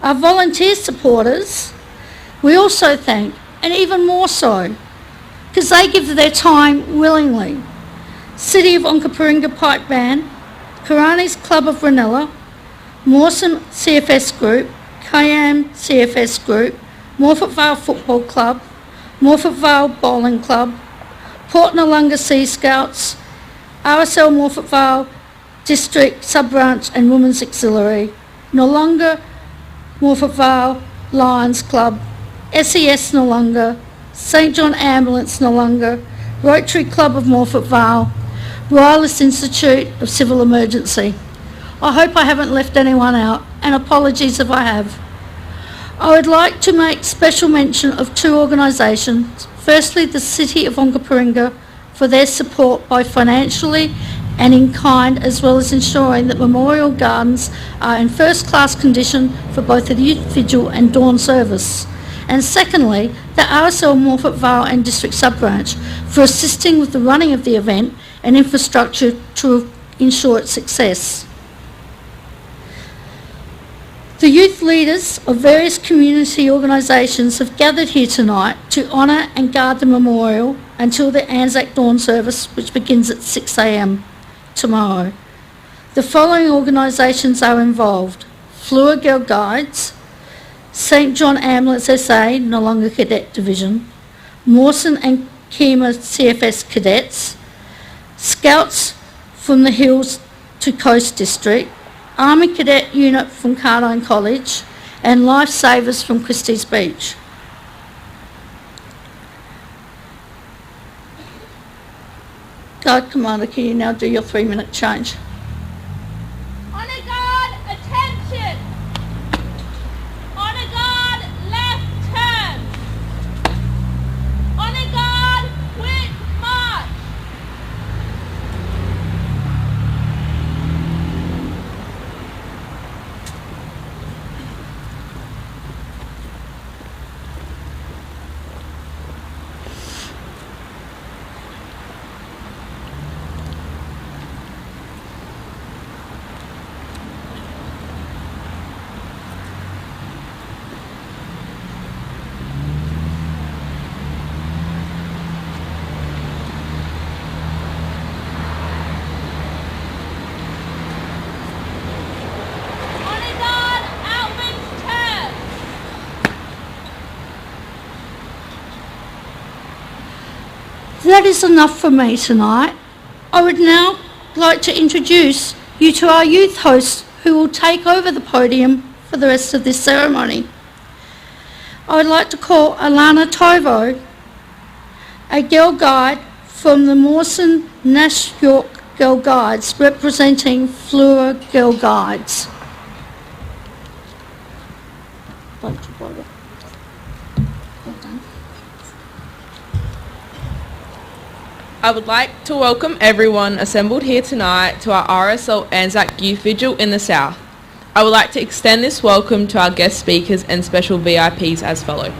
Our volunteer supporters, we also thank, and even more so, because they give their time willingly. City of Onkaparinga Pipe Band, Karani's Club of Ranella, Mawson CFS Group, Kayam CFS Group, Morphett Vale Football Club, Morphett Vale Bowling Club, Port Noarlunga Sea Scouts, RSL Morphett Vale District Sub-Branch and Women's Auxiliary, Noarlunga Morphett Vale Lions Club, SES Noarlunga, St John Ambulance Noarlunga, Rotary Club of Morphett Vale, Royalist Institute of Civil Emergency. I hope I haven't left anyone out, and apologies if I have. I would like to make special mention of two organisations. Firstly, the City of Onkaparinga for their support by financially and in kind, as well as ensuring that memorial gardens are in first-class condition for both the Youth Vigil and Dawn service. And secondly, the RSL Morphett Vale and District Sub-Branch for assisting with the running of the event and infrastructure to ensure its success. The youth leaders of various community organisations have gathered here tonight to honour and guard the memorial until the ANZAC Dawn service, which begins at 6 a.m. tomorrow. The following organisations are involved: Fleur Girl Guides, St John Ambulance SA, Noarlunga Cadet Division, Mawson and Kima CFS Cadets, Scouts from the Hills to Coast District, Army Cadet Unit from Cardine College, and Lifesavers from Christie's Beach. Guard Commander, can you now do your 3-minute change? Honour guard, attention! Honour guard, left turn! Honour guard, quit march! That is enough for me tonight. I would now like to introduce you to our youth hosts who will take over the podium for the rest of this ceremony. I would like to call Alana Tovo, a girl guide from the Mawson Nash York Girl Guides, representing Fleur Girl Guides. I would like to welcome everyone assembled here tonight to our RSL ANZAC Youth Vigil in the South. I would like to extend this welcome to our guest speakers and special VIPs as follow.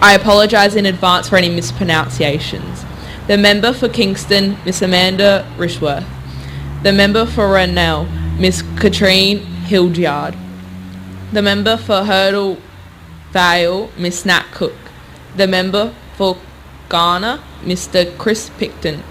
I apologise in advance for any mispronunciations. The member for Kingston, Miss Amanda Rishworth. The member for Renell, Miss Katrine Hildyard. The member for Hurdle Vale, Miss Nat Cook. The member for Ghana, Mr. Chris Picton.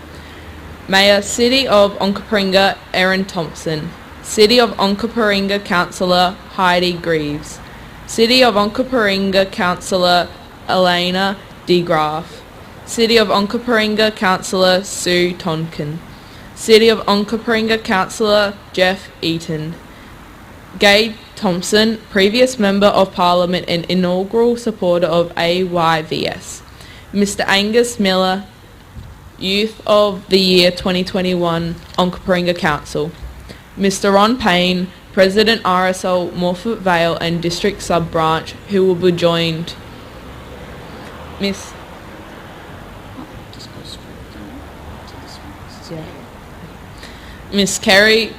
Mayor, City of Onkaparinga, Erin Thompson. City of Onkaparinga Councillor, Heidi Greaves. City of Onkaparinga Councillor, Elena DeGraff. City of Onkaparinga Councillor, Sue Tonkin. City of Onkaparinga Councillor, Jeff Eaton. Gabe Thompson, previous Member of Parliament and inaugural supporter of AYVS. Mr. Angus Miller, Youth of the Year 2021, Onkaparinga Council. Mr. Ron Payne, President RSL Morphett Vale and District Sub-Branch, who will be joined Miss Kerry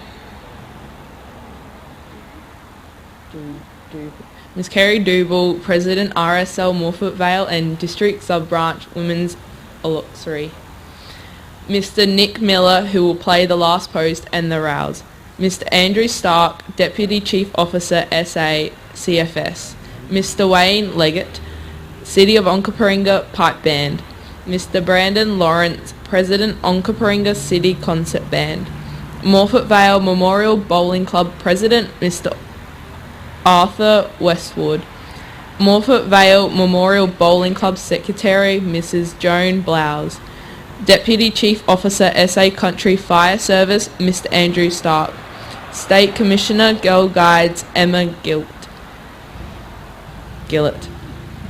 Double, President RSL Morphett Vale and District Sub-Branch Women's Auxiliary. Mr. Nick Miller, who will play the last post and the rouse. Mr. Andrew Stark, Deputy Chief Officer SA CFS. Mr. Wayne Leggett, City of Onkaparinga Pipe Band, Mr. Brandon Lawrence, President Onkaparinga City Concert Band, Morphett Vale Memorial Bowling Club President Mr. Arthur Westwood, Morphett Vale Memorial Bowling Club Secretary Mrs. Joan Blowes, Deputy Chief Officer SA Country Fire Service Mr. Andrew Stark, State Commissioner Girl Guides Emma Gillett,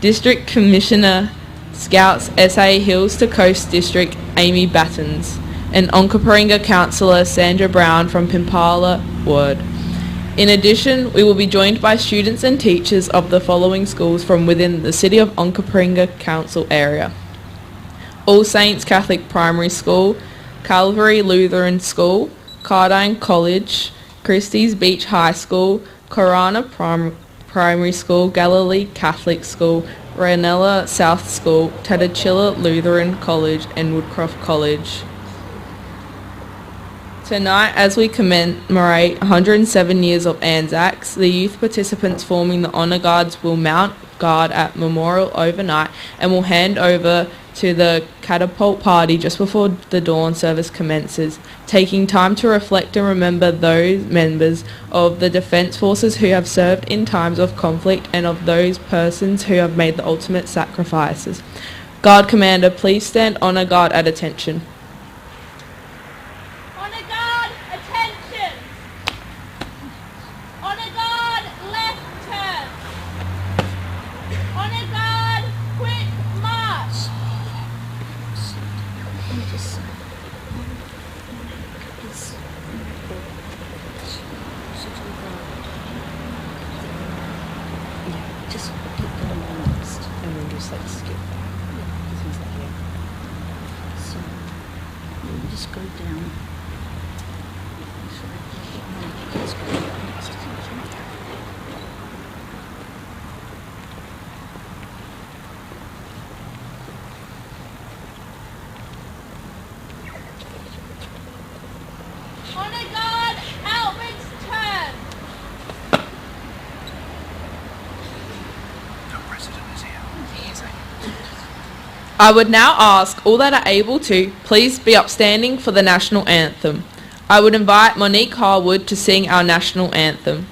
District Commissioner Scouts SA Hills to Coast District Amy Battens, and Onkaparinga Councillor Sandra Brown from Pimpala Ward. In addition, we will be joined by students and teachers of the following schools from within the City of Onkaparinga Council area: All Saints Catholic Primary School, Calvary Lutheran School, Cardine College, Christie's Beach High School, Corona Primary School, Galilee Catholic School, Ranella South School, Tadachilla Lutheran College and Woodcroft College. Tonight, as we commemorate 107 years of ANZAC, the youth participants forming the Honour Guards will mount guard at Memorial overnight and will hand over to the catapult party just before the dawn service commences, taking time to reflect and remember those members of the Defence Forces who have served in times of conflict and of those persons who have made the ultimate sacrifices. Guard Commander, please stand Honour Guard at attention. Honour Guard, attention! Honour Guard, left turn! Honour Guard, quick march! Just keep going on next, and then just like skip that. Because he's not here. So, you just go down. Just go down next. Honour Guard, Albrecht's turn! I would now ask all that are able to please be upstanding for the National Anthem. I would invite Monique Harwood to sing our National Anthem.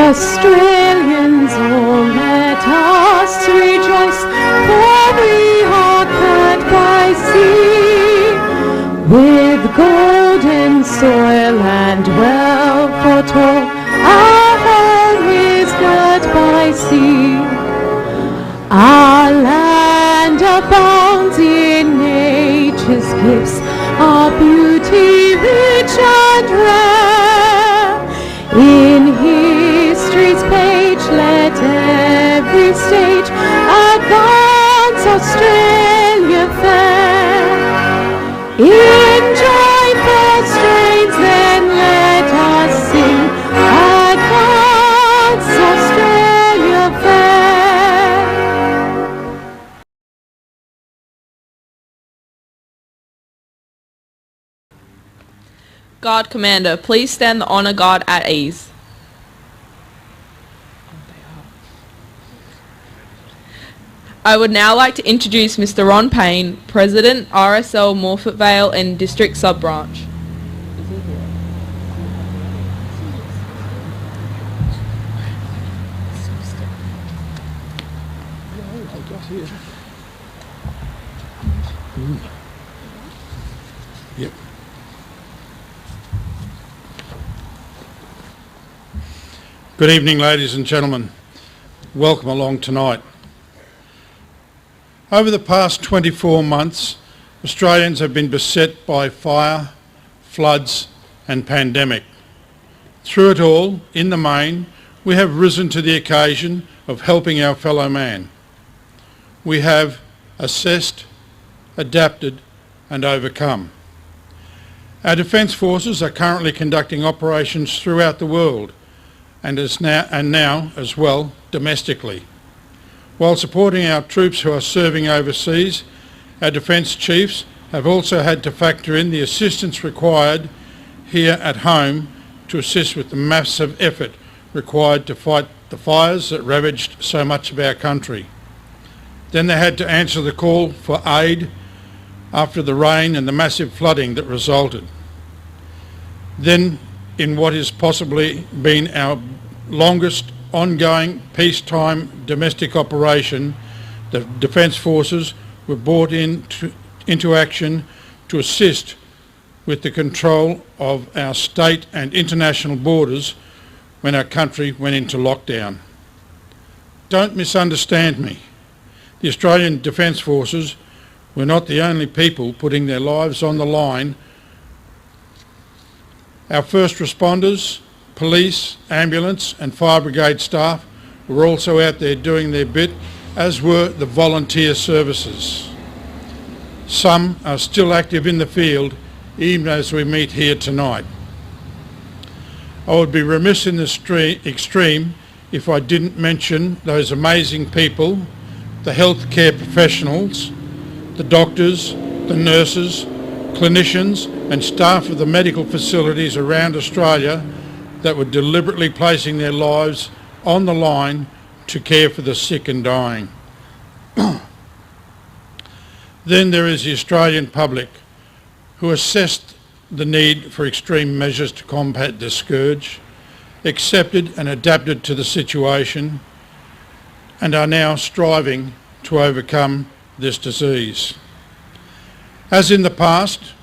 Australians, oh let us rejoice, for we are clad by sea, with golden soil and wealth foretold, our home is girt by sea. Our land abounds in nature's gifts, our beauty rich and rare. In history's page let every stage advance Australia fair. In joyful strains then let us sing, advance Australia fair. Guard Commander, please stand the Honour Guard at ease. I would now like to introduce Mr. Ron Payne, President, RSL Morphett Vale and District Sub-Branch. Yep. Good evening, ladies and gentlemen. Welcome along tonight. Over the past 24 months, Australians have been beset by fire, floods and pandemic. Through it all, in the main, we have risen to the occasion of helping our fellow man. We have assessed, adapted and overcome. Our Defence Forces are currently conducting operations throughout the world, and now as well domestically. While supporting our troops who are serving overseas, our Defence Chiefs have also had to factor in the assistance required here at home to assist with the massive effort required to fight the fires that ravaged so much of our country. Then they had to answer the call for aid after the rain and the massive flooding that resulted. Then, in what has possibly been our longest ongoing peacetime domestic operation, the Defence Forces were brought into action to assist with the control of our state and international borders when our country went into lockdown. Don't misunderstand me. The Australian Defence Forces were not the only people putting their lives on the line. Our first responders, police, ambulance and fire brigade staff were also out there doing their bit, as were the volunteer services. Some are still active in the field even as we meet here tonight. I would be remiss in this extreme if I didn't mention those amazing people, the healthcare professionals, the doctors, the nurses, clinicians and staff of the medical facilities around Australia that were deliberately placing their lives on the line to care for the sick and dying. Then there is the Australian public, who assessed the need for extreme measures to combat this scourge, accepted and adapted to the situation, and are now striving to overcome this disease. As in the past,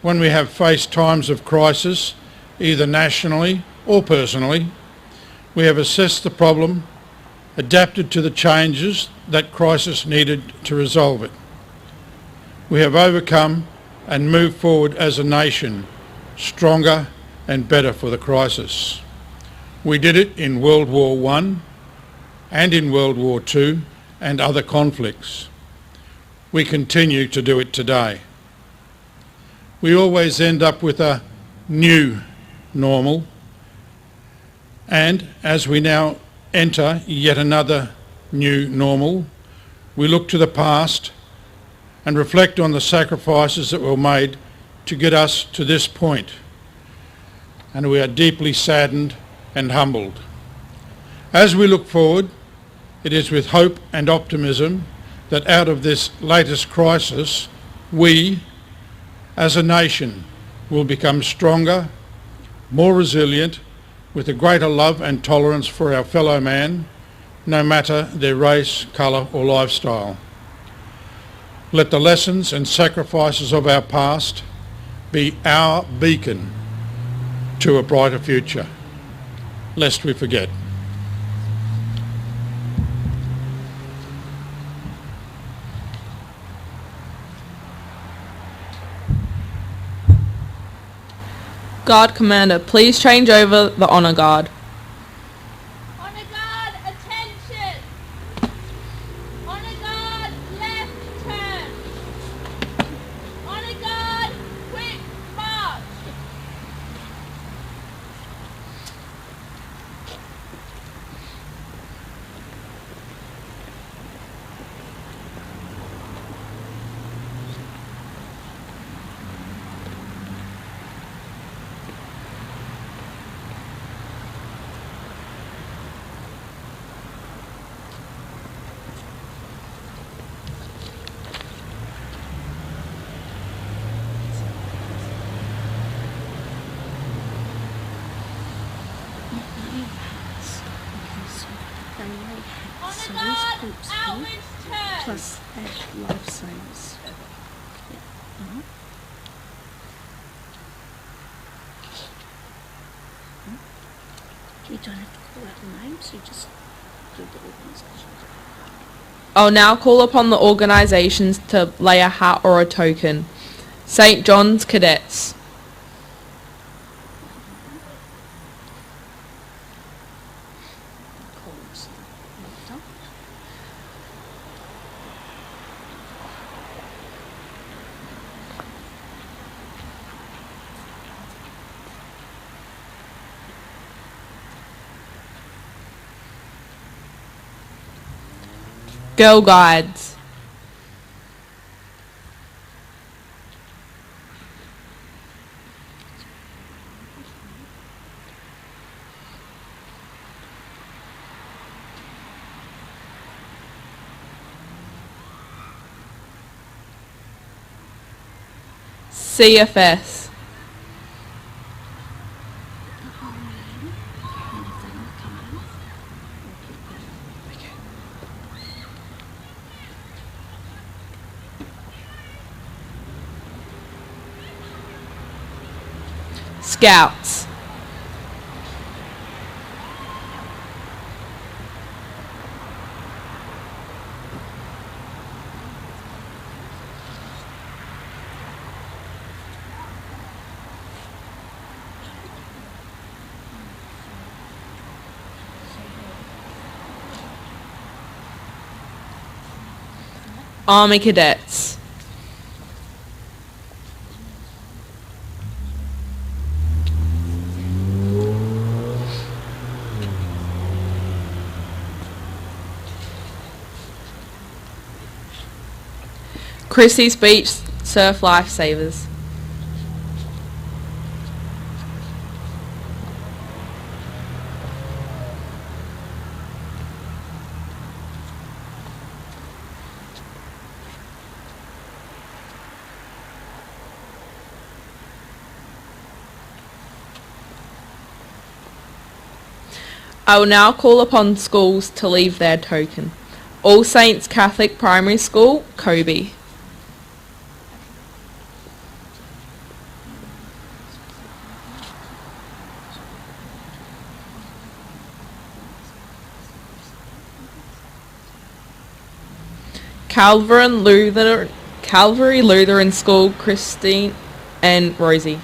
when we have faced times of crisis, either nationally or personally, we have assessed the problem, adapted to the changes that crisis needed to resolve it. We have overcome and moved forward as a nation, stronger and better for the crisis. We did it in World War I and in World War II and other conflicts. We continue to do it today. We always end up with a new normal, and as we now enter yet another new normal, we look to the past and reflect on the sacrifices that were made to get us to this point, and we are deeply saddened and humbled. As we look forward, it is with hope and optimism that out of this latest crisis, we, as a nation, will become stronger, more resilient, with a greater love and tolerance for our fellow man, no matter their race, colour or lifestyle. Let the lessons and sacrifices of our past be our beacon to a brighter future, lest we forget. Guard Commander, please change over the honour guard. Honour guard, attention! Honour guard, left turn! Honour guard, quick march! Honour guard, outwards turn! Plus add life signs. You don't have to call out the names, you just do the organisations. I'll now call upon the organisations to lay a hat or a token. St John's Cadets. Columns. Girl Guides. CFS. Scouts. Army Cadets. Chrissy's Beach Surf Lifesavers. I will now call upon schools to leave their token. All Saints Catholic Primary School, Kobe. Calvary Lutheran School, Christine and Rosie.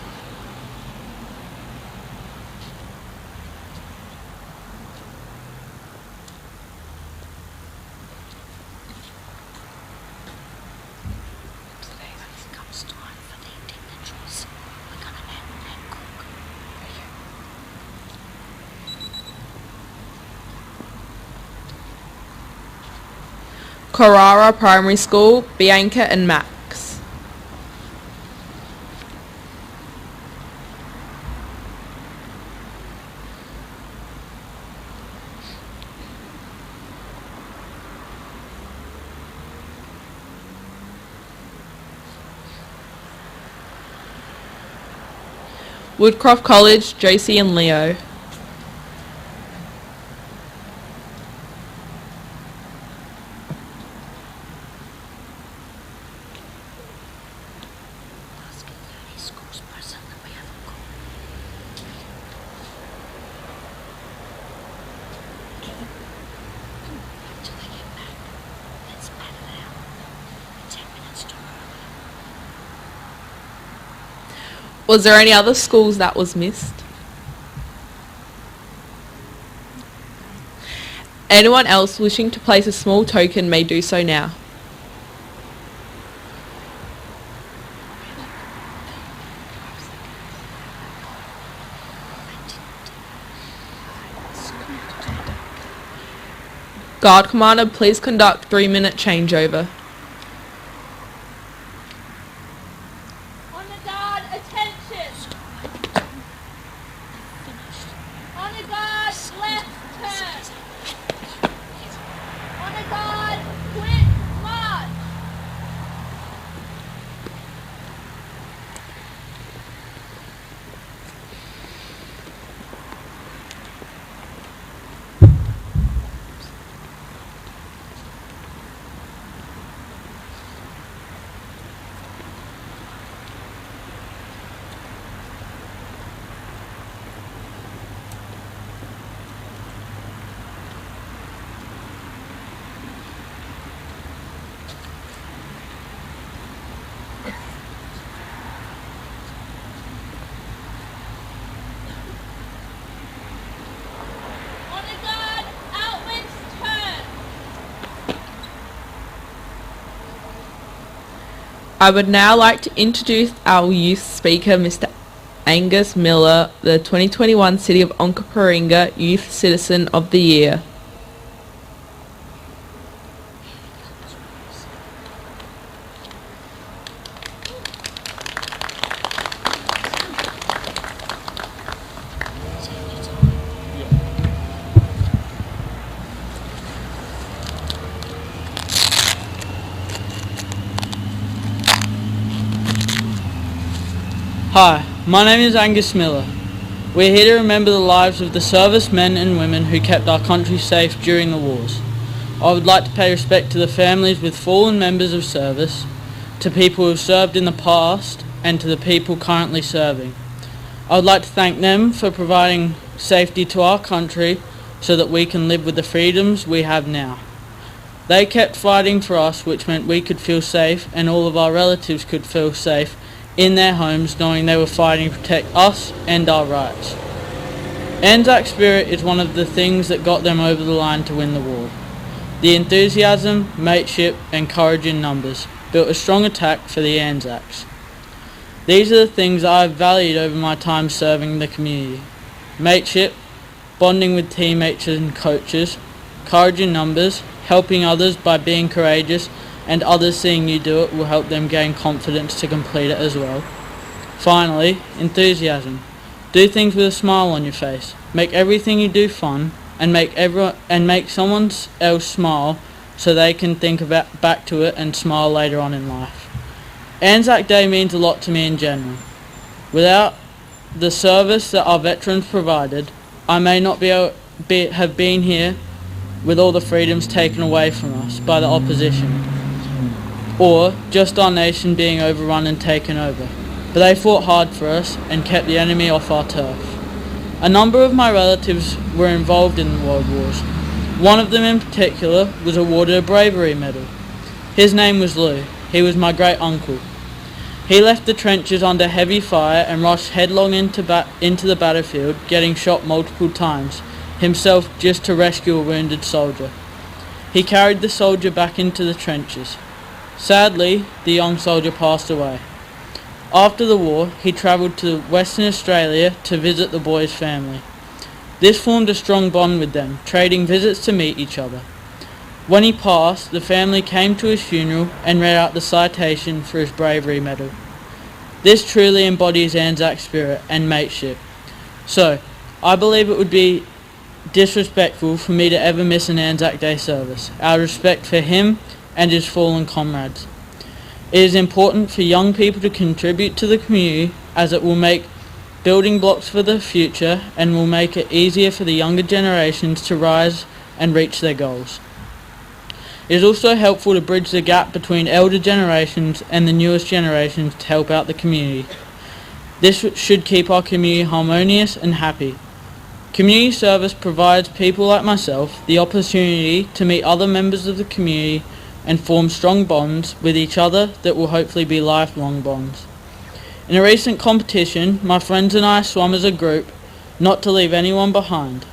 Carrara Primary School, Bianca and Max. Woodcroft College, Josie and Leo. Was there any other schools that was missed? Anyone else wishing to place a small token may do so now. Guard Commander, please conduct 3-minute changeover. Honor guard, attention! Honor guard, left turn! Honor guard, quit march! Honor guard, outwards turn! I would now like to introduce our youth speaker, Mr. Angus Miller, the 2021 City of Onkaparinga Youth Citizen of the Year. Hi, my name is Angus Miller. We're here to remember the lives of the servicemen and women who kept our country safe during the wars. I would like to pay respect to the families with fallen members of service, to people who have served in the past, and to the people currently serving. I would like to thank them for providing safety to our country so that we can live with the freedoms we have now. They kept fighting for us, which meant we could feel safe and all of our relatives could feel safe in their homes, knowing they were fighting to protect us and our rights. ANZAC spirit is one of the things that got them over the line to win the war. The enthusiasm, mateship and courage in numbers built a strong attack for the ANZACs. These are the things I have valued over my time serving the community. Mateship, bonding with teammates and coaches, courage in numbers, helping others by being courageous, and others seeing you do it will help them gain confidence to complete it as well. Finally, enthusiasm. Do things with a smile on your face. Make everything you do fun, and make someone else smile so they can think back to it and smile later on in life. ANZAC Day means a lot to me in general. Without the service that our veterans provided, I may not have been here with all the freedoms taken away from us by the opposition, or just our nation being overrun and taken over. But they fought hard for us and kept the enemy off our turf. A number of my relatives were involved in the World Wars. One of them in particular was awarded a bravery medal. His name was Lou. He was my great uncle. He left the trenches under heavy fire and rushed headlong into the battlefield, getting shot multiple times, himself just to rescue a wounded soldier. He carried the soldier back into the trenches. Sadly, the young soldier passed away. After the war, he travelled to Western Australia to visit the boy's family. This formed a strong bond with them, trading visits to meet each other. When he passed, the family came to his funeral and read out the citation for his bravery medal. This truly embodies ANZAC spirit and mateship. So, I believe it would be disrespectful for me to ever miss an ANZAC Day service, out of respect for him and his fallen comrades. It is important for young people to contribute to the community, as it will make building blocks for the future and will make it easier for the younger generations to rise and reach their goals. It is also helpful to bridge the gap between elder generations and the newest generations to help out the community. This should keep our community harmonious and happy. Community service provides people like myself the opportunity to meet other members of the community and form strong bonds with each other that will hopefully be lifelong bonds. In a recent competition, my friends and I swam as a group, not to leave anyone behind.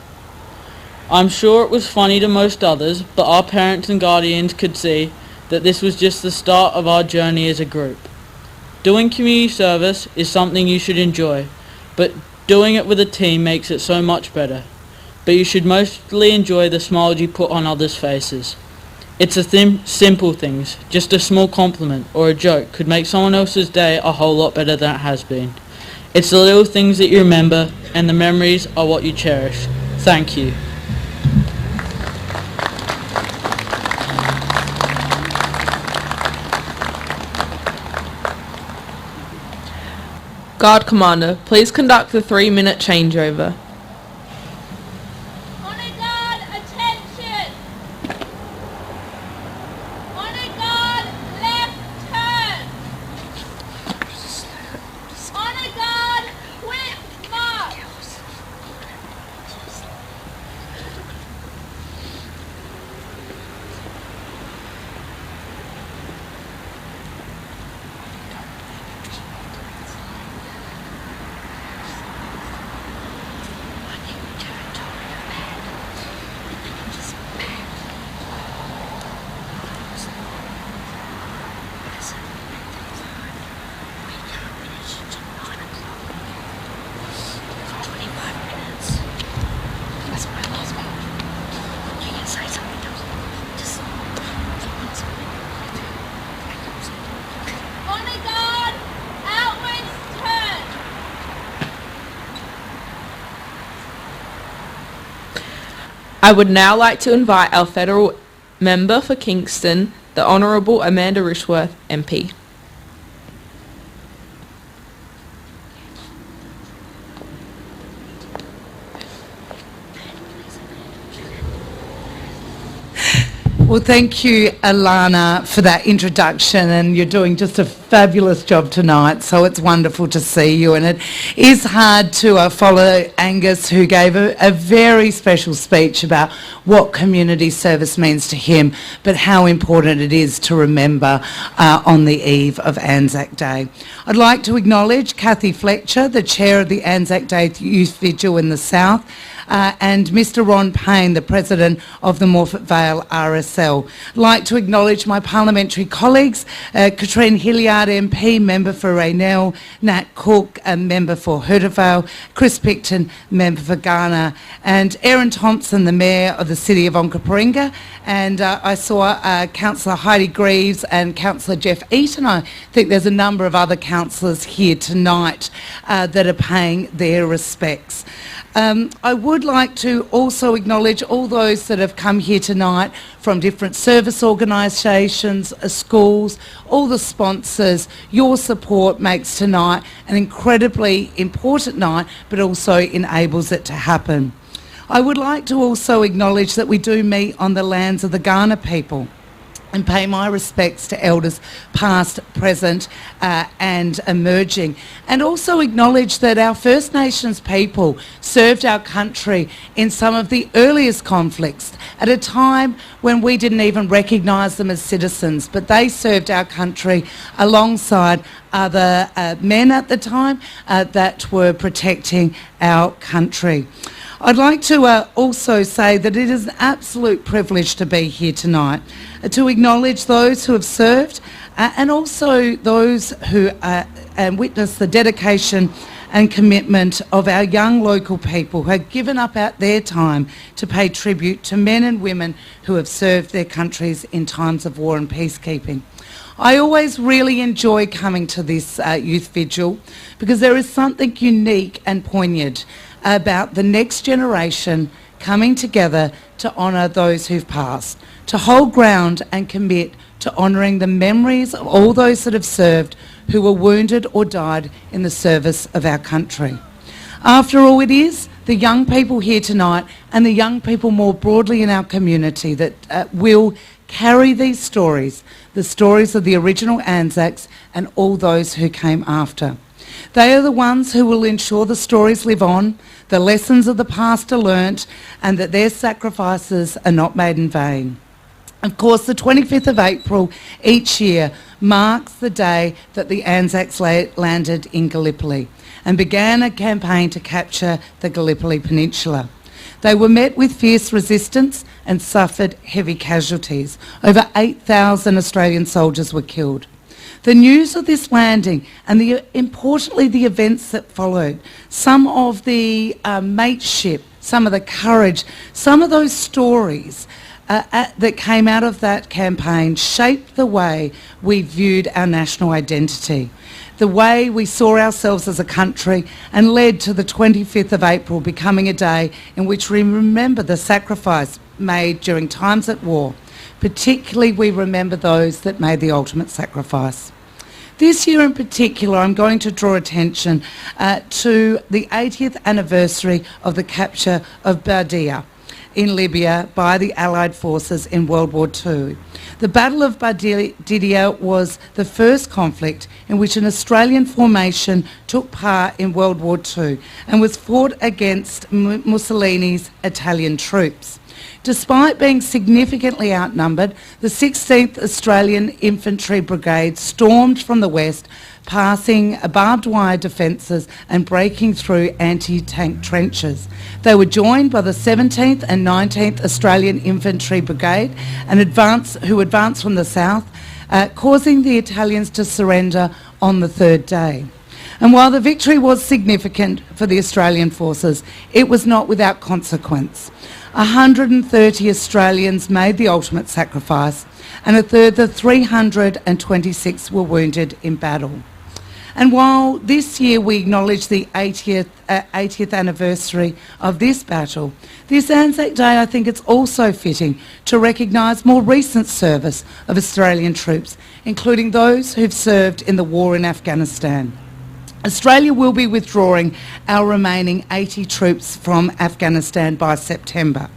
I'm sure it was funny to most others, but our parents and guardians could see that this was just the start of our journey as a group. Doing community service is something you should enjoy, but doing it with a team makes it so much better. But you should mostly enjoy the smiles you put on others' faces. It's the simple things, just a small compliment or a joke could make someone else's day a whole lot better than it has been. It's the little things that you remember, and the memories are what you cherish. Thank you. Guard Commander, please conduct the 3-minute changeover. Honor guard, attention! Honor guard, left turn! Honor guard, quick march! Honor guard, outwards turn! I would now like to invite our federal member for Kingston, the Honourable Amanda Rishworth, MP. Well, thank you, Alana, for that introduction, and you're doing just a fabulous job tonight, so it's wonderful to see you. And it is hard to follow Angus, who gave a very special speech about what community service means to him, but how important it is to remember on the eve of ANZAC Day. I'd like to acknowledge Kathy Fletcher, the chair of the ANZAC Day Youth Vigil in the South, and Mr Ron Payne, the President of the Morphett Vale RSL. I'd like to acknowledge my parliamentary colleagues, Katrine Hilliard MP, Member for Raynell, Nat Cook, Member for Hurdevale, Chris Picton, Member for Ghana, and Erin Thompson, the Mayor of the City of Onkaparinga, and I saw Councillor Heidi Greaves and Councillor Jeff Eaton. I think there's a number of other councillors here tonight that are paying their respects. I would like to also acknowledge all those that have come here tonight from different service organisations, schools, all the sponsors. Your support makes tonight an incredibly important night, but also enables it to happen. I would like to also acknowledge that we do meet on the lands of the Kaurna people, and pay my respects to elders past, present and emerging. And also acknowledge that our First Nations people served our country in some of the earliest conflicts at a time when we didn't even recognise them as citizens, but they served our country alongside other men at the time that were protecting our country. I'd like to also say that it is an absolute privilege to be here tonight, to acknowledge those who have served and also those who witness the dedication and commitment of our young local people who have given up their time to pay tribute to men and women who have served their countries in times of war and peacekeeping. I always really enjoy coming to this youth vigil because there is something unique and poignant about the next generation coming together to honour those who've passed, to hold ground and commit to honouring the memories of all those that have served who were wounded or died in the service of our country. After all, it is the young people here tonight and the young people more broadly in our community that will carry these stories, the stories of the original ANZACs and all those who came after. They are the ones who will ensure the stories live on, the lessons of the past are learnt, and that their sacrifices are not made in vain. Of course, the 25th of April each year marks the day that the ANZACs landed in Gallipoli and began a campaign to capture the Gallipoli Peninsula. They were met with fierce resistance and suffered heavy casualties. Over 8,000 Australian soldiers were killed. The news of this landing and importantly the events that followed, some of the mateship, some of the courage, some of those stories that came out of that campaign shaped the way we viewed our national identity, the way we saw ourselves as a country, and led to the 25th of April becoming a day in which we remember the sacrifice made during times at war. Particularly we remember those that made the ultimate sacrifice. This year in particular, I'm going to draw attention to the 80th anniversary of the capture of Bardia in Libya by the Allied forces in World War II. The Battle of Bardia was the first conflict in which an Australian formation took part in World War II and was fought against Mussolini's Italian troops. Despite being significantly outnumbered, the 16th Australian Infantry Brigade stormed from the west, passing barbed wire defences and breaking through anti-tank trenches. They were joined by the 17th and 19th Australian Infantry Brigade who advanced from the south, causing the Italians to surrender on the third day. And while the victory was significant for the Australian forces, it was not without consequence. 130 Australians made the ultimate sacrifice, and a further 326 were wounded in battle. And while this year we acknowledge the 80th anniversary of this battle, this ANZAC Day I think it's also fitting to recognise more recent service of Australian troops, including those who've served in the war in Afghanistan. Australia will be withdrawing our remaining 80 troops from Afghanistan by September.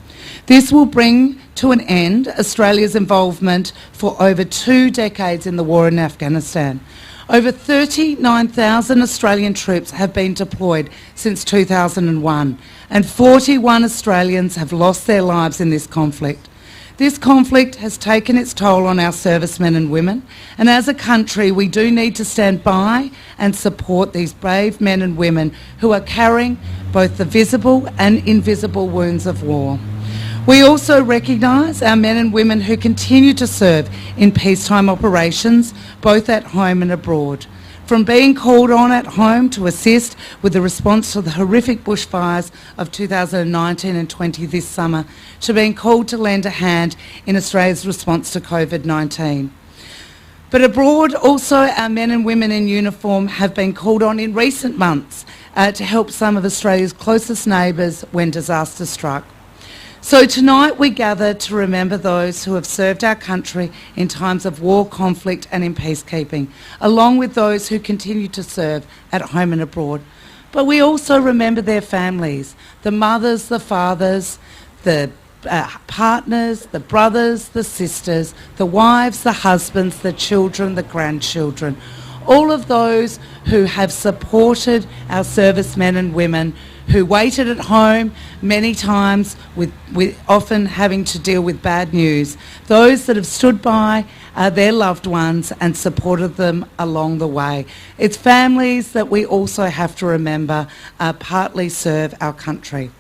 This will bring to an end Australia's involvement for over 2 decades in the war in Afghanistan. Over 39,000 Australian troops have been deployed since 2001, and 41 Australians have lost their lives in this conflict. This conflict has taken its toll on our servicemen and women, and as a country we do need to stand by and support these brave men and women who are carrying both the visible and invisible wounds of war. We also recognise our men and women who continue to serve in peacetime operations, both at home and abroad. From being called on at home to assist with the response to the horrific bushfires of 2019 and 20 this summer, to being called to lend a hand in Australia's response to COVID-19. But abroad also our men and women in uniform have been called on in recent months to help some of Australia's closest neighbours when disaster struck. So tonight we gather to remember those who have served our country in times of war, conflict and in peacekeeping, along with those who continue to serve at home and abroad. But we also remember their families, the mothers, the fathers, the partners, the brothers, the sisters, the wives, the husbands, the children, the grandchildren, all of those who have supported our servicemen and women who waited at home many times with often having to deal with bad news, those that have stood by their loved ones and supported them along the way. It's families that we also have to remember partly serve our country.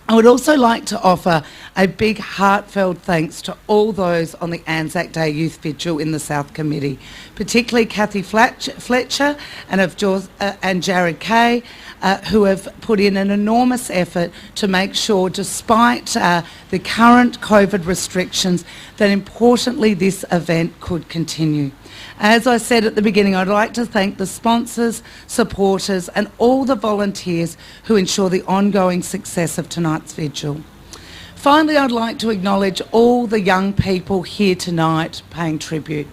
I would also like to offer a big heartfelt thanks to all those on the ANZAC Day Youth Vigil in the South Committee, particularly Kathy Fletcher and Jared Kay, who have put in an enormous effort to make sure, despite the current COVID restrictions, that importantly this event could continue. As I said at the beginning, I'd like to thank the sponsors, supporters and all the volunteers who ensure the ongoing success of tonight's vigil. Finally, I'd like to acknowledge all the young people here tonight paying tribute,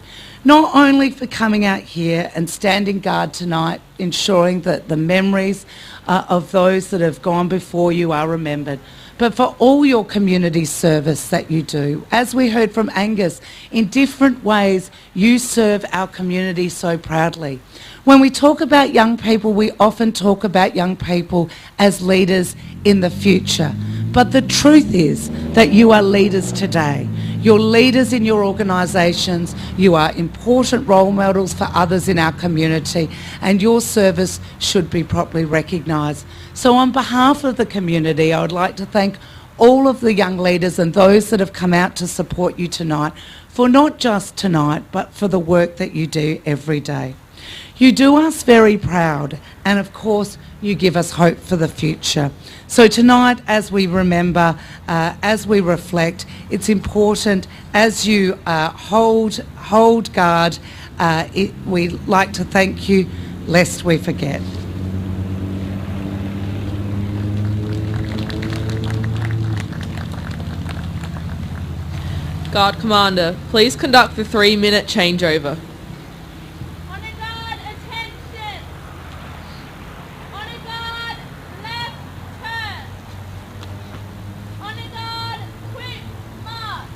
not only for coming out here and standing guard tonight, ensuring that the memories of those that have gone before you are remembered, but for all your community service that you do. As we heard from Angus, in different ways you serve our community so proudly. When we talk about young people, we often talk about young people as leaders in the future. But the truth is that you are leaders today. You're leaders in your organisations, you are important role models for others in our community, and your service should be properly recognised. So on behalf of the community, I would like to thank all of the young leaders and those that have come out to support you tonight, for not just tonight, but for the work that you do every day. You do us very proud, and of course you give us hope for the future. So tonight, as we remember, as we reflect, it's important as you hold guard, we'd like to thank you lest we forget. Guard Commander, please conduct the 3-minute changeover. Honour guard, attention! Honour guard, left turn! Honour guard, quick march!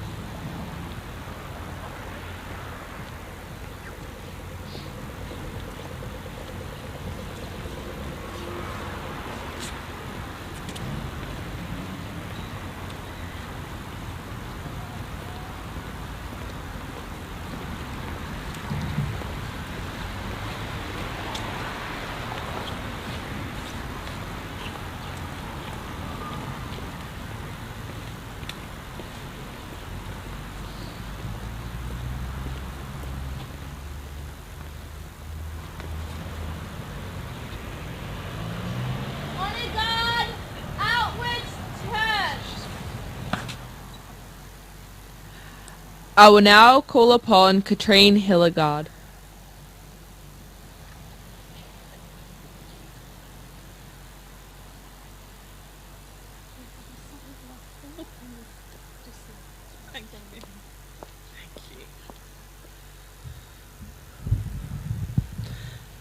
Honour guard, outwards turn! I will now call upon Katrine Hillegard.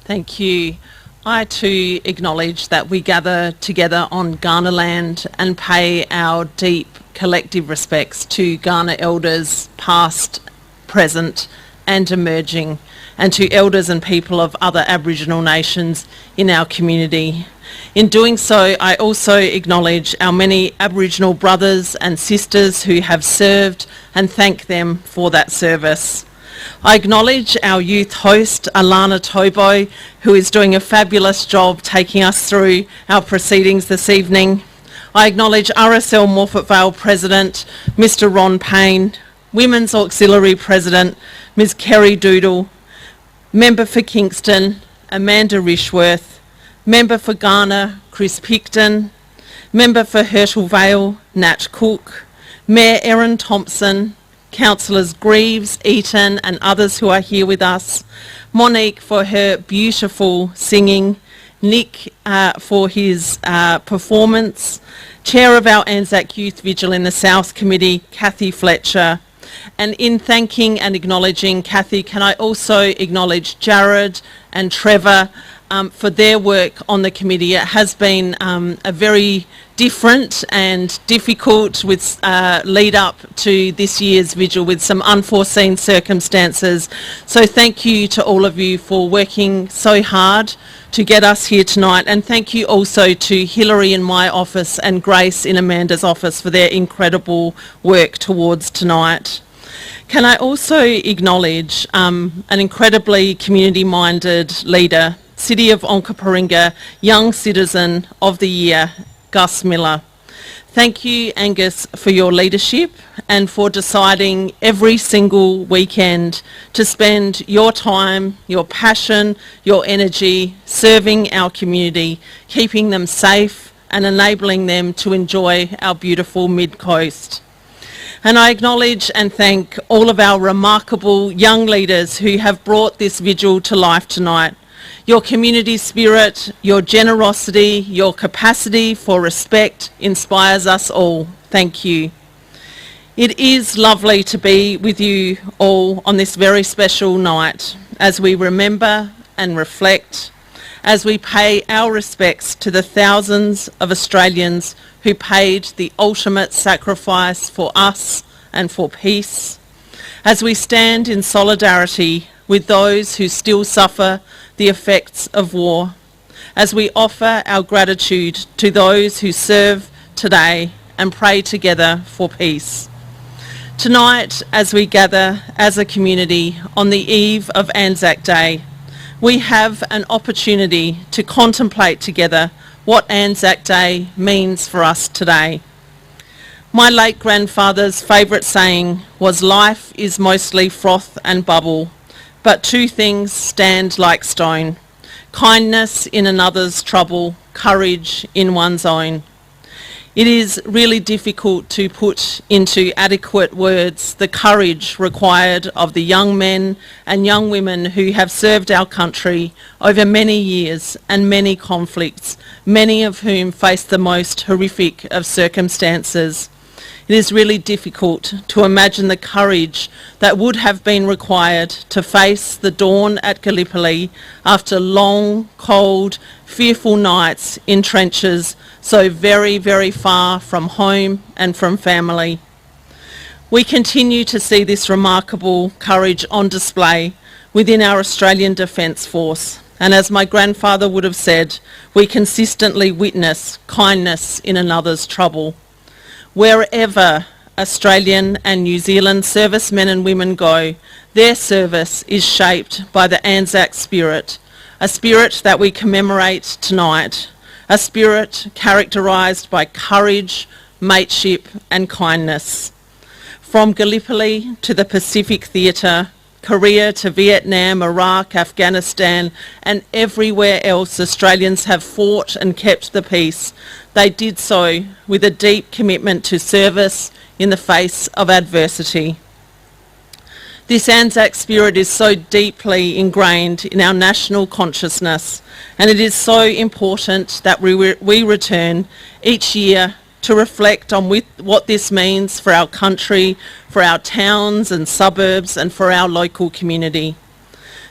Thank you. I too acknowledge that we gather together on Kaurna land and pay our deep collective respects to Kaurna elders past, present and emerging, and to elders and people of other Aboriginal nations in our community. In doing so, I also acknowledge our many Aboriginal brothers and sisters who have served and thank them for that service. I acknowledge our youth host, Alana Tobo, who is doing a fabulous job taking us through our proceedings this evening. I acknowledge RSL Morphett Vale President, Mr Ron Payne, Women's Auxiliary President, Ms Kerry Doodle, Member for Kingston, Amanda Rishworth, Member for Kaurna, Chris Picton, Member for Herschel Vale, Nat Cook, Mayor Erin Thompson, Councillors Greaves, Eaton and others who are here with us, Monique for her beautiful singing, Nick for his performance, Chair of our ANZAC Youth Vigil in the South Committee, Kathy Fletcher. And in thanking and acknowledging Kathy, can I also acknowledge Jared and Trevor for their work on the committee. It has been a very different and difficult with lead up to this year's vigil with some unforeseen circumstances. So thank you to all of you for working so hard to get us here tonight, and thank you also to Hilary in my office and Grace in Amanda's office for their incredible work towards tonight. Can I also acknowledge an incredibly community-minded leader, City of Onkaparinga Young Citizen of the Year, Gus Miller. Thank you, Angus, for your leadership and for deciding every single weekend to spend your time, your passion, your energy serving our community, keeping them safe and enabling them to enjoy our beautiful mid-coast. And I acknowledge and thank all of our remarkable young leaders who have brought this vigil to life tonight. Your community spirit, your generosity, your capacity for respect inspires us all. Thank you. It is lovely to be with you all on this very special night as we remember and reflect, as we pay our respects to the thousands of Australians who paid the ultimate sacrifice for us and for peace, as we stand in solidarity with those who still suffer the effects of war, as we offer our gratitude to those who serve today and pray together for peace. Tonight, as we gather as a community on the eve of ANZAC Day, we have an opportunity to contemplate together what ANZAC Day means for us today. My late grandfather's favourite saying was, "Life is mostly froth and bubble, but two things stand like stone: kindness in another's trouble, courage in one's own." It is really difficult to put into adequate words the courage required of the young men and young women who have served our country over many years and many conflicts, many of whom faced the most horrific of circumstances. It is really difficult to imagine the courage that would have been required to face the dawn at Gallipoli after long, cold, fearful nights in trenches so very, very far from home and from family. We continue to see this remarkable courage on display within our Australian Defence Force, and as my grandfather would have said, we consistently witness kindness in another's trouble. Wherever Australian and New Zealand servicemen and women go, their service is shaped by the ANZAC spirit, a spirit that we commemorate tonight, a spirit characterised by courage, mateship and kindness. From Gallipoli to the Pacific Theatre, Korea to Vietnam, Iraq, Afghanistan and everywhere else Australians have fought and kept the peace, they did so with a deep commitment to service in the face of adversity. This ANZAC spirit is so deeply ingrained in our national consciousness, and it is so important that we return each year to reflect on what this means for our country, for our towns and suburbs and for our local community.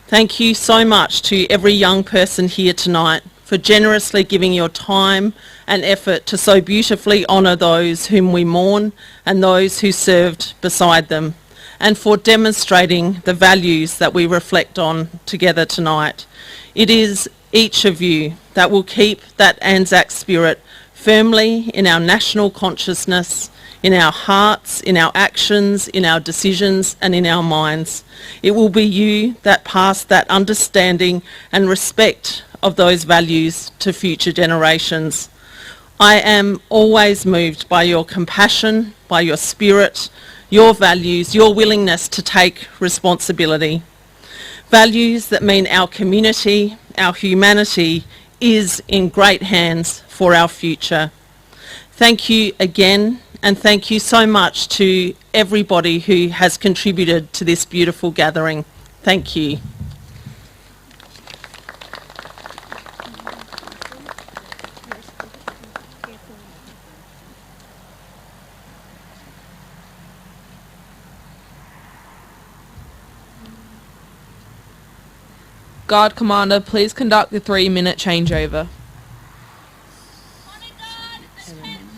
Thank you so much to every young person here tonight for generously giving your time and effort to so beautifully honour those whom we mourn and those who served beside them, and for demonstrating the values that we reflect on together tonight. It is each of you that will keep that ANZAC spirit firmly in our national consciousness, in our hearts, in our actions, in our decisions and in our minds. It will be you that pass that understanding and respect of those values to future generations. I am always moved by your compassion, by your spirit, your values, your willingness to take responsibility. Values that mean our community, our humanity is in great hands for our future. Thank you again, and thank you so much to everybody who has contributed to this beautiful gathering. Thank you. Guard Commander, please conduct the 3-minute changeover. Honour guard, attention!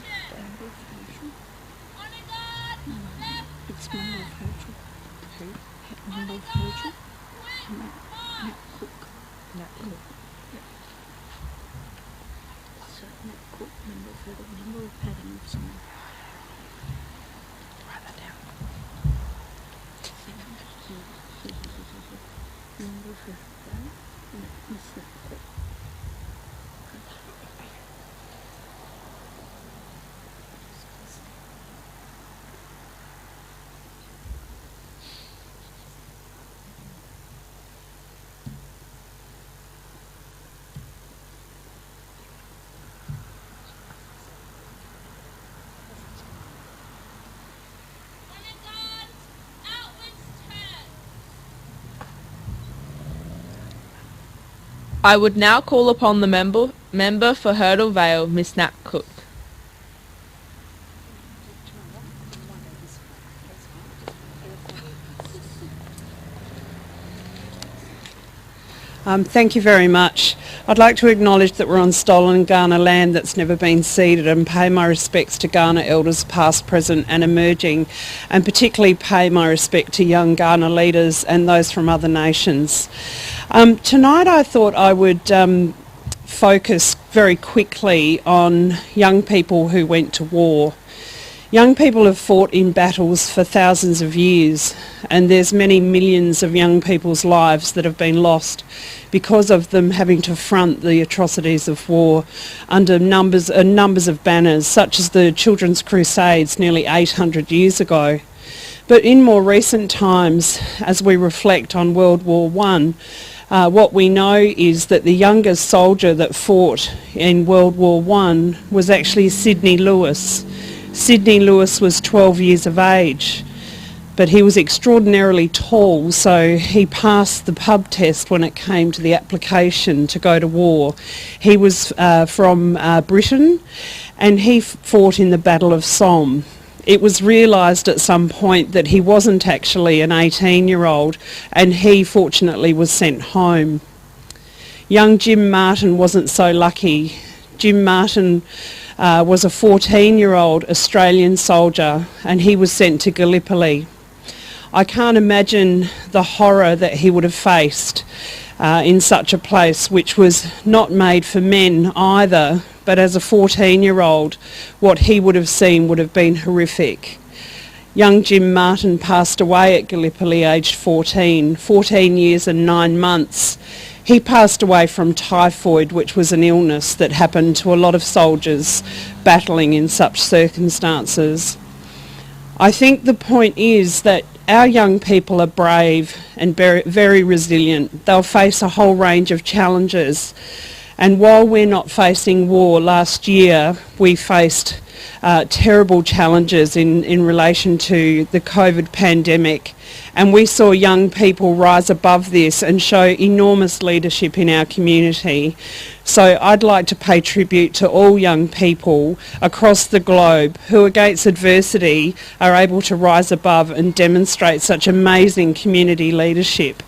Honour guard, left It's turn! Member of Virgil. Who? Member Honour of guard, Virgil. quick march! Cook. Nat Cook. So Nat Cook, member of Virgil, member of pattern of someone. Write that down. Member of Virgil. Miss Nat Cook. Honour guard, outwards turn! I would now call upon the member for Hurdle Vale, Miss Nat Cook. Thank you very much. I'd like to acknowledge that we're on stolen Kaurna land that's never been ceded, and pay my respects to Kaurna elders past, present and emerging, and particularly pay my respect to young Kaurna leaders and those from other nations. Tonight I thought I would focus very quickly on young people who went to war. Young people have fought in battles for thousands of years, and there's many millions of young people's lives that have been lost because of them having to front the atrocities of war under numbers of banners, such as the Children's Crusades nearly 800 years ago. But in more recent times, as we reflect on World War I, what we know is that the youngest soldier that fought in World War I was actually Sidney Lewis. Sidney Lewis was 12 years of age, but he was extraordinarily tall, so he passed the pub test when it came to the application to go to war. He was from Britain, and he fought in the Battle of Somme. It was realised at some point that he wasn't actually an 18-year-old, and he fortunately was sent home. Young Jim Martin wasn't so lucky. Jim Martin was a 14-year-old Australian soldier, and he was sent to Gallipoli. I can't imagine the horror that he would have faced in such a place, which was not made for men either, but as a 14-year-old, what he would have seen would have been horrific. Young Jim Martin passed away at Gallipoli aged 14 years and 9 months. He passed away from typhoid, which was an illness that happened to a lot of soldiers battling in such circumstances. I think the point is that our young people are brave and very resilient. They'll face a whole range of challenges. And while we're not facing war, last year we faced terrible challenges in relation to the COVID pandemic, and we saw young people rise above this and show enormous leadership in our community. So I'd like to pay tribute to all young people across the globe who against adversity are able to rise above and demonstrate such amazing community leadership.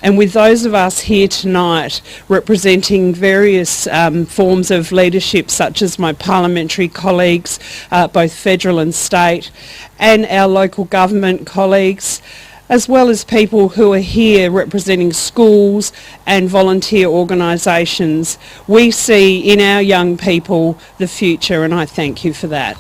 And with those of us here tonight representing various forms of leadership, such as my parliamentary colleagues, both federal and state, and our local government colleagues, as well as people who are here representing schools and volunteer organisations, we see in our young people the future, and I thank you for that.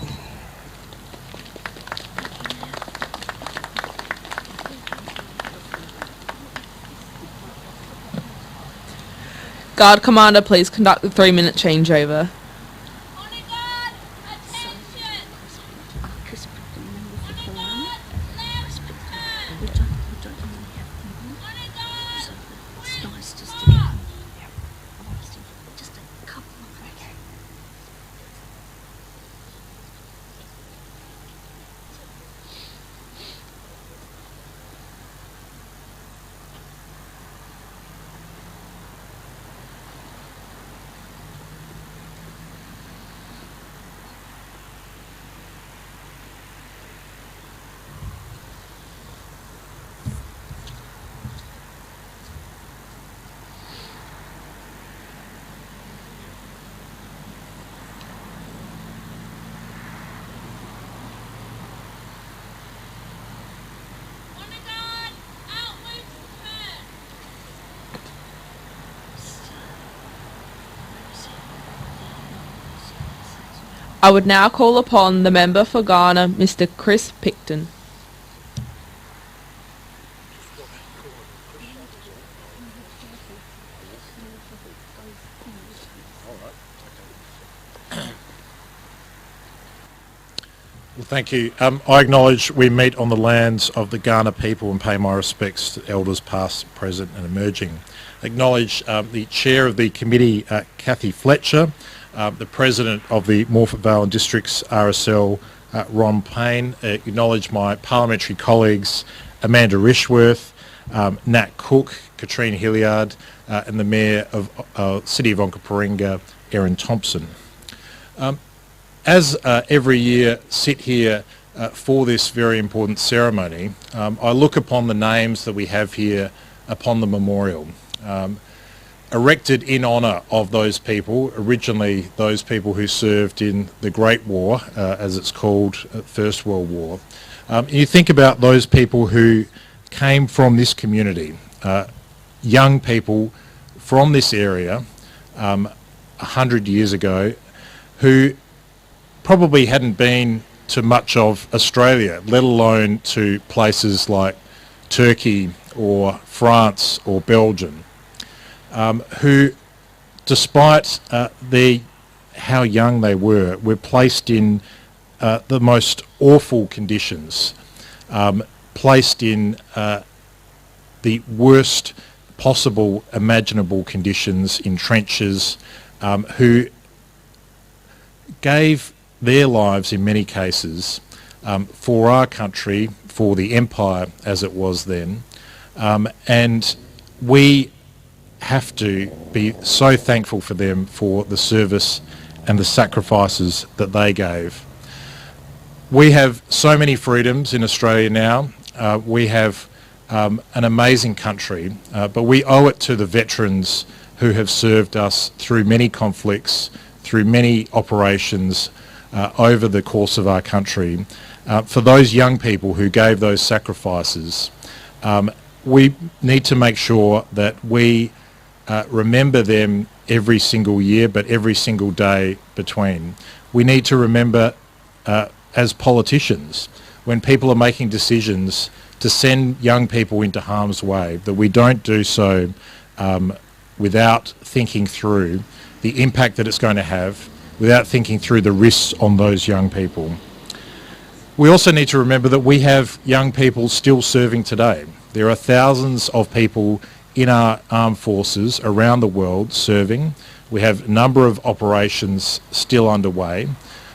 Guard Commander, please conduct the 3-minute changeover. On guard, attention! On guard, left turn! On guard, switch cross! On guard, outwards turn! I would now call upon the member for Ghana, Mr. Chris Picton. Well, thank you. I acknowledge we meet on the lands of the Ghana people and pay my respects to elders past, present and emerging. Acknowledge the chair of the committee, Kathy Fletcher, the president of the Morphett, Vale and Districts RSL, Ron Payne. Acknowledge my parliamentary colleagues, Amanda Rishworth, Nat Cook, Katrina Hilliard, and the Mayor of City of Onkaparinga, Erin Thompson. As every year sit here for this very important ceremony, I look upon the names that we have here upon the memorial, erected in honour of those people, originally those people who served in the Great War, as it's called, First World War. You think about those people who came from this community, young people from this area 100 years ago, who probably hadn't been to much of Australia, let alone to places like Turkey or France or Belgium, who, despite how young they were placed in the most awful conditions, placed in the worst possible imaginable conditions in trenches, who gave their lives in many cases for our country, for the empire as it was then, and we have to be so thankful for them for the service and the sacrifices that they gave. We have so many freedoms in Australia now. We have an amazing country, but we owe it to the veterans who have served us through many conflicts, through many operations over the course of our country. For those young people who gave those sacrifices, we need to make sure that we remember them every single year, but every single day between. We need to remember as politicians, when people are making decisions to send young people into harm's way, that we don't do so without thinking through the impact that it's going to have, without thinking through the risks on those young people. We also need to remember that we have young people still serving today. There are thousands of people in our armed forces around the world serving. We have a number of operations still underway.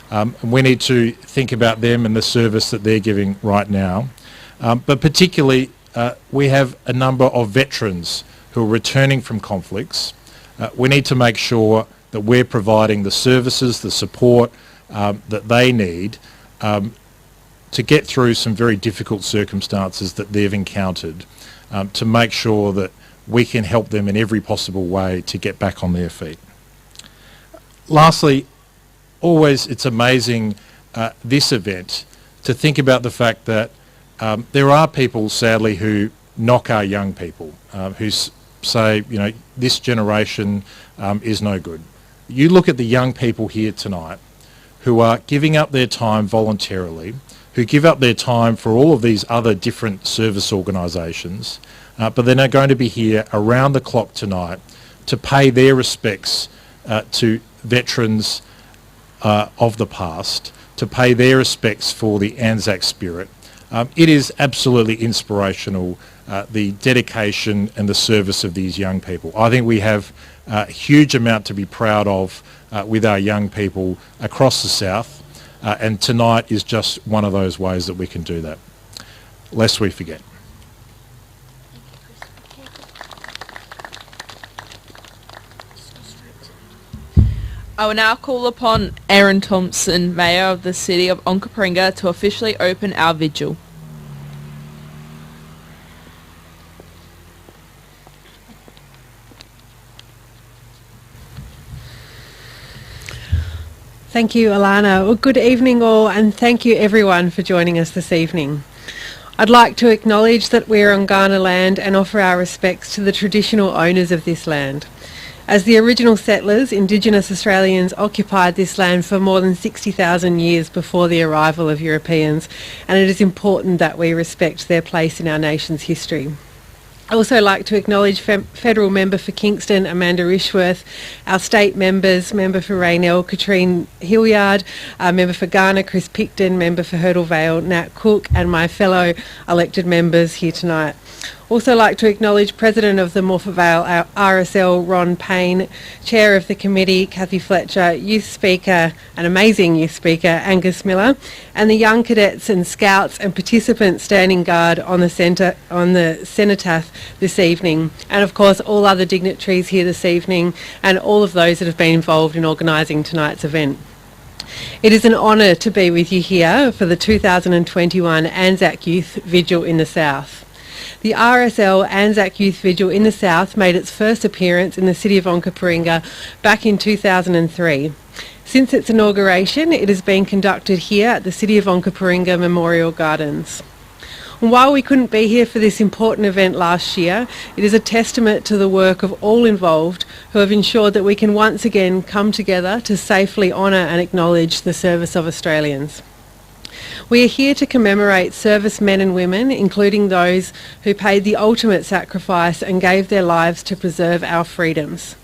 And we need to think about them and the service that they're giving right now. But particularly, we have a number of veterans who are returning from conflicts. We need to make sure that we're providing the services, the support that they need to get through some very difficult circumstances that they've encountered, to make sure that we can help them in every possible way to get back on their feet. Lastly, always it's amazing this event to think about the fact that there are people, sadly, who knock our young people, who say, you know, this generation is no good. You look at the young people here tonight who are giving up their time voluntarily, who give up their time for all of these other different service organisations, but they're now going to be here around the clock tonight to pay their respects to veterans of the past, to pay their respects for the ANZAC spirit. It is absolutely inspirational, the dedication and the service of these young people. I think we have a huge amount to be proud of with our young people across the South, and tonight is just one of those ways that we can do that, lest we forget. I will now call upon Aaron Thompson, Mayor of the City of Onkaparinga, to officially open our vigil. Thank you, Alana. Well, good evening all, and thank you everyone for joining us this evening. I'd like to acknowledge that we're on Kaurna land and offer our respects to the traditional owners of this land. As the original settlers, Indigenous Australians occupied this land for more than 60,000 years before the arrival of Europeans, and it is important that we respect their place in our nation's history. I'd also like to acknowledge Federal Member for Kingston, Amanda Rishworth, our state members, Member for Raynell, Katrine Hilliard, Member for Ghana, Chris Picton, Member for Hurdle Vale, Nat Cook, and my fellow elected members here tonight. Also like to acknowledge President of the Morphett Vale RSL, Ron Payne, Chair of the Committee, Kathy Fletcher, Youth Speaker, an amazing Youth Speaker, Angus Miller, and the young cadets and scouts and participants standing guard on the cenotaph this evening, and of course all other dignitaries here this evening and all of those that have been involved in organising tonight's event. It is an honour to be with you here for the 2021 ANZAC Youth Vigil in the South. The RSL ANZAC Youth Vigil in the South made its first appearance in the city of Onkaparinga back in 2003. Since its inauguration, it has been conducted here at the City of Onkaparinga Memorial Gardens. And while we couldn't be here for this important event last year, it is a testament to the work of all involved who have ensured that we can once again come together to safely honour and acknowledge the service of Australians. We are here to commemorate servicemen and women, including those who paid the ultimate sacrifice and gave their lives to preserve our freedoms.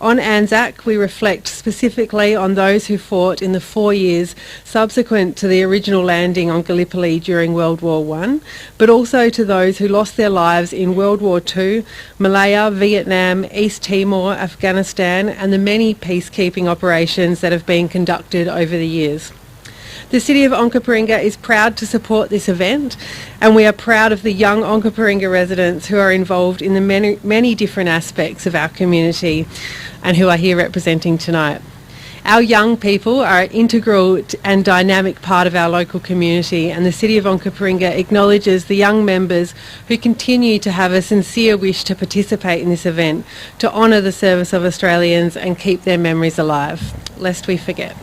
On ANZAC, we reflect specifically on those who fought in the 4 years subsequent to the original landing on Gallipoli during World War I, but also to those who lost their lives in World War II, Malaya, Vietnam, East Timor, Afghanistan, and the many peacekeeping operations that have been conducted over the years. The City of Onkaparinga is proud to support this event, and we are proud of the young Onkaparinga residents who are involved in the many different aspects of our community and who are here representing tonight. Our young people are an integral and dynamic part of our local community, and the City of Onkaparinga acknowledges the young members who continue to have a sincere wish to participate in this event, to honour the service of Australians and keep their memories alive, lest we forget.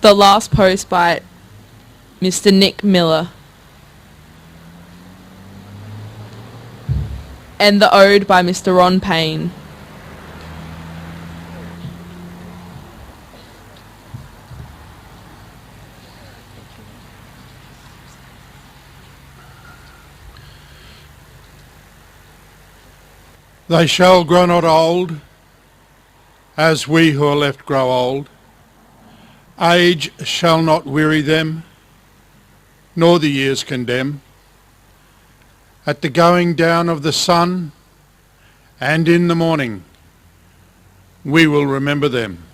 The last post by Mr. Nick Miller. And the ode by Mr. Ron Payne. They shall grow not old, as we who are left grow old. Age shall not weary them, nor the years condemn. At the going down of the sun, and in the morning, We will remember them.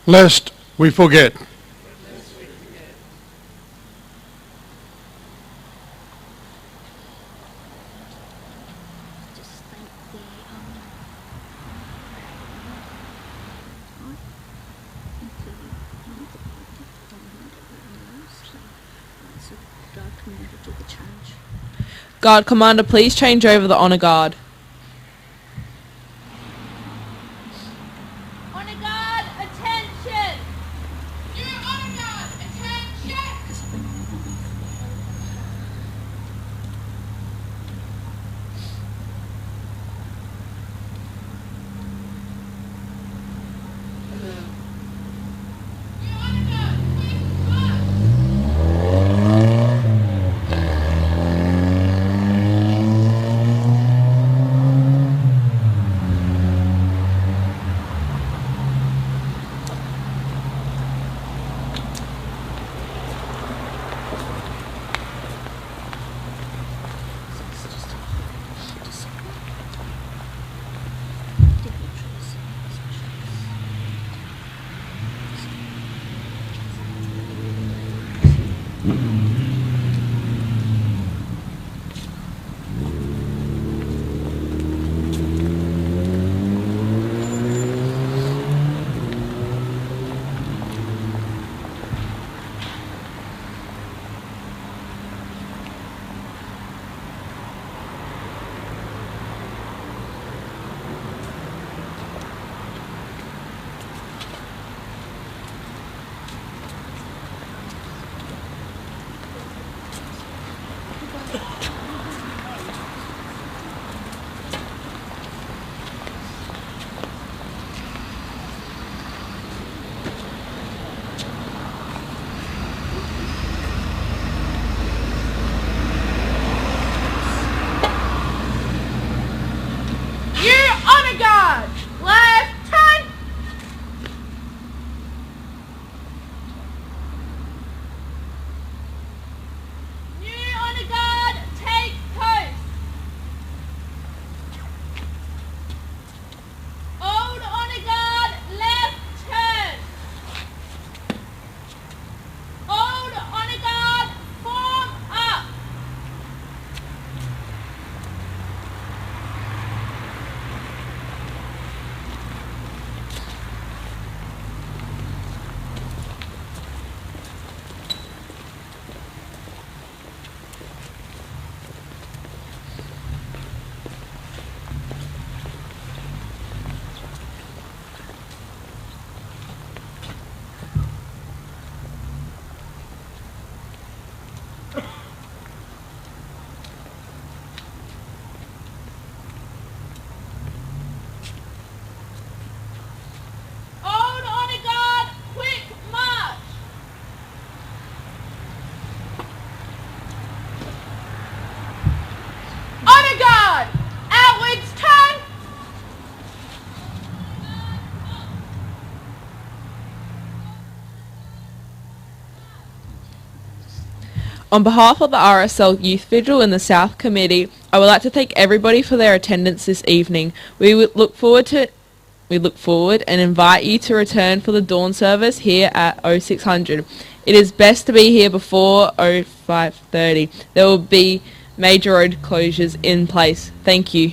Lest we forget. Guard Commander, please change over the Honour Guard. Honor Guard, attention! New Honor Guard, attention! New Honor Guard, please march! On behalf of the RSL Youth Vigil and the South Committee, I would like to thank everybody for their attendance this evening. We look forward and invite you to return for the dawn service here at 0600. It is best to be here before 0530. There will be major road closures in place. Thank you.